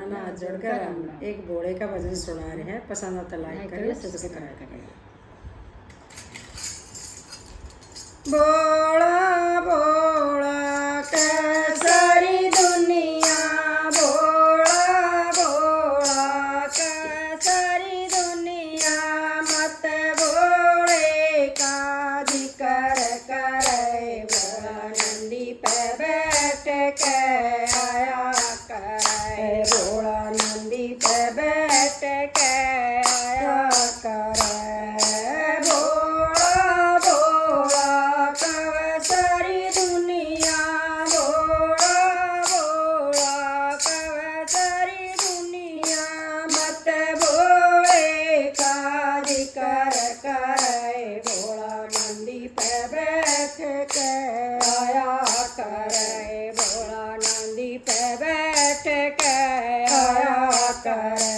ना हाथ जोड़कर एक भोले का भजन सुना रहे हैं। पसंद आता लाइक करें, सब्सक्राइब करें। भोला भोला कैसारी दुनिया, भोला भोला कैसारी दुनिया, मत भोले का जिक्र करे, भोला नंदी पे बैठ के आया करे, भोला नंदी पे बैठ के आया करे। भोला भोला कैसारी दुनिया, भोला भोला कैसारी दुनिया, मत भोले का जिक्र करे, भोला नंदी पे बैठ के आया करे, भोला नंदी पे बैठ के आया करे।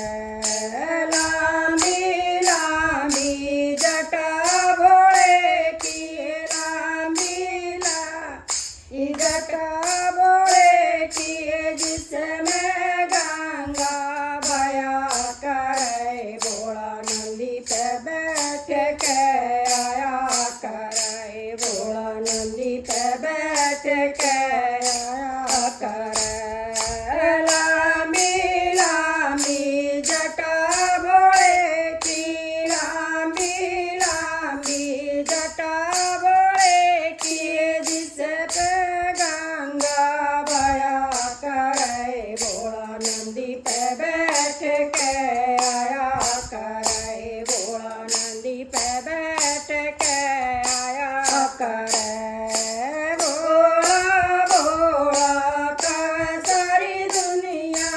लांबी लांबी जटा भोले की, लांबी लांबी जटा भोले की, जिसमें गंगा बया करे, भोला नंदी पे बैठ के आया करे, भोला नंदी पे बैठ के आया करे। लांबी लांबी जटा भोले की, लांबी लांबी जटा भोले की, जिस पे गंगा बया करे, भोला नंदी पे बैठ के आया करे, भोला नंदी पे बैठ के आया करे। भोला भोला कैसारी दुनिया,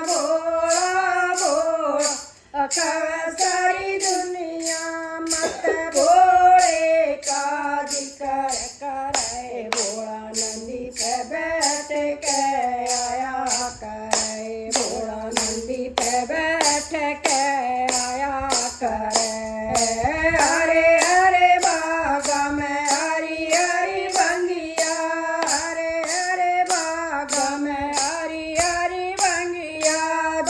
भोला भोला कैसारी दुनिया, मत भोले का जिक्र करे, भोला नंदी पे बैठ के आया करे, भोला नंदी पे बैठ के आया करे। हरे हरे बाग में हरी हरी बंगिया, हरे हरे बाग में हरी हरी बंगिया,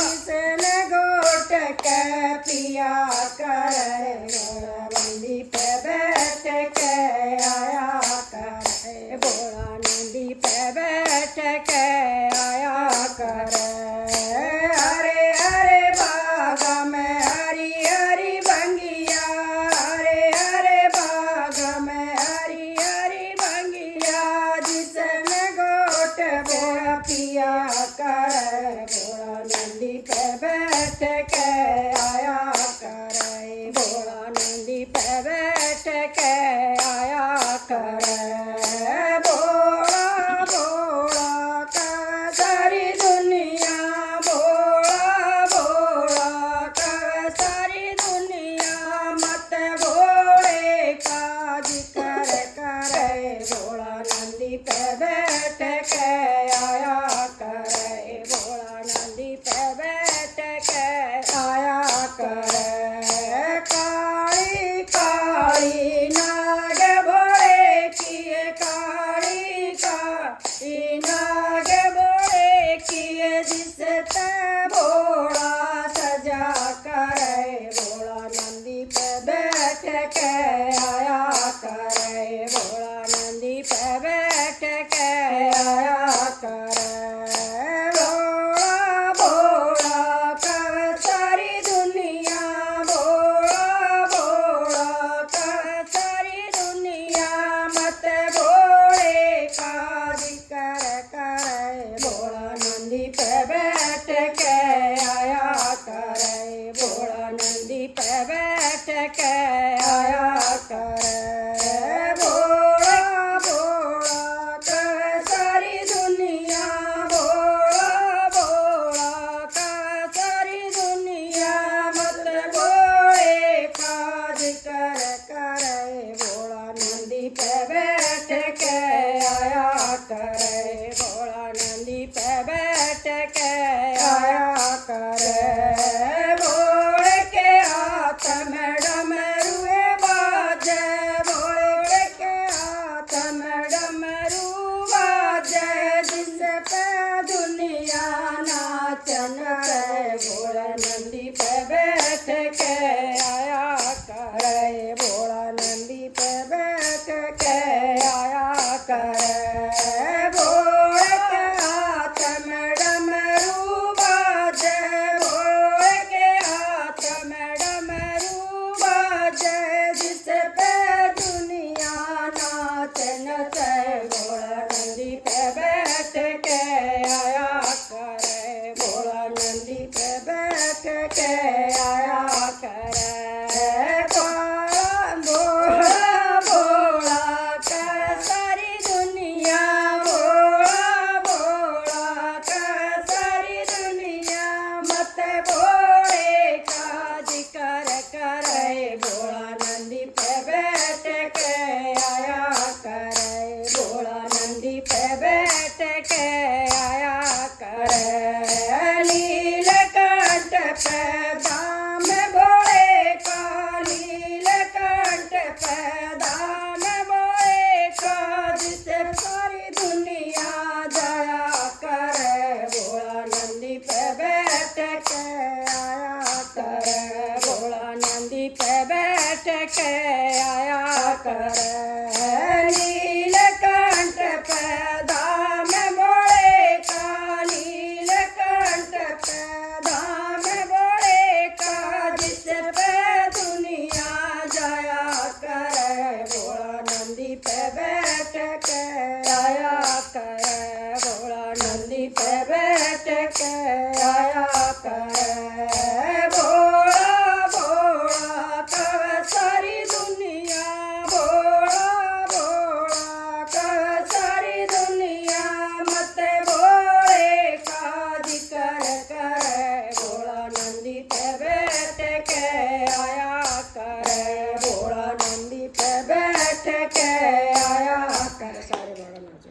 जिसने घोट के पिया करे, भोला नंदी पे बैठ के आया करे, भोला नंदी पे बैठ के आया करे। हरे हरे बाग में हरी हरी बंगिया, हरे हरे बाग में हरी हरी बंगिया, जिसने घोट पे पिया करे, भोला नंदी पे बैठ के आया करे, भोला नंदी पे बैठ के आया करे। भोला भोला कैसारी दुनिया, भोला भोला कैसारी दुनिया, मत भोले का जिक्र करे, भोला नंदी पे बैठ के आया करे, भोला नंदी पे बैठ के आया करे। काली काली नाग भोले की, काली काली नाग भोले की, जिससे भोला सजा करे, भोला नंदी पे बैठ के आया करे, भोला नंदी पे बैठ के आया करे। भोला भोला कैसारी दुनिया, भोला भोला कैसारी दुनिया, मत भोले का जिक्र करे, भोला नंदी पे बैठ के आया करे, भोला नंदी पे बैठ के आया करे। भोला भोला कैसारी दुनिया, भोला भोला कैसारी दुनिया, मत भोले का जिक्र करे, भोला नंदी पे बैठ के आया करे, भोला नंदी पे बैठ के आया करे। भोले के हाथ में डमरू करे, भोला नंदी पे बैठ के आया करे, भोला नंदी पे बैठ के आया करे। भोले के हाथ में डमरू बाजे, भोले के हाथ में डमरू बाजे, जिस पे दुनिया नाचे नचे, भोला नंदी पे बैठ के आया करे, भोला नंदी पे बैठ के आया करे। भोला भोला का सारी दुनिया, भोला भोला का सारी दुनिया, मत भोले का जिक्र करे, भोला नंदी पे बैठ के आया करे, भोला नंदी पे बैठ के आया करे। नीलकंठ पे धाम भोले का, नीलकंठ पे धाम भोले का, जिसे सारी दुनिया जाया करे, भोला नंदी पे बैठ के आया करे, भोला नंदी पे बैठ के आया करे। नीलकंठ पे धाम भोले का, नीलकंठ पे धाम भोले का, जिस पे दुनिया जाया करे, भोला नंदी पे बैठ के आया करे, भोला नंदी पे बैठ के आया करे। भोला भोला का सारी दुनिया, भोला भोला का सारी दुनिया, मत भोले का जिक्र करे, भोला नंदी पे बैठ के आया करे, भोला नंदी पे बैठ के आया करे। सारे बड़ा नाचो।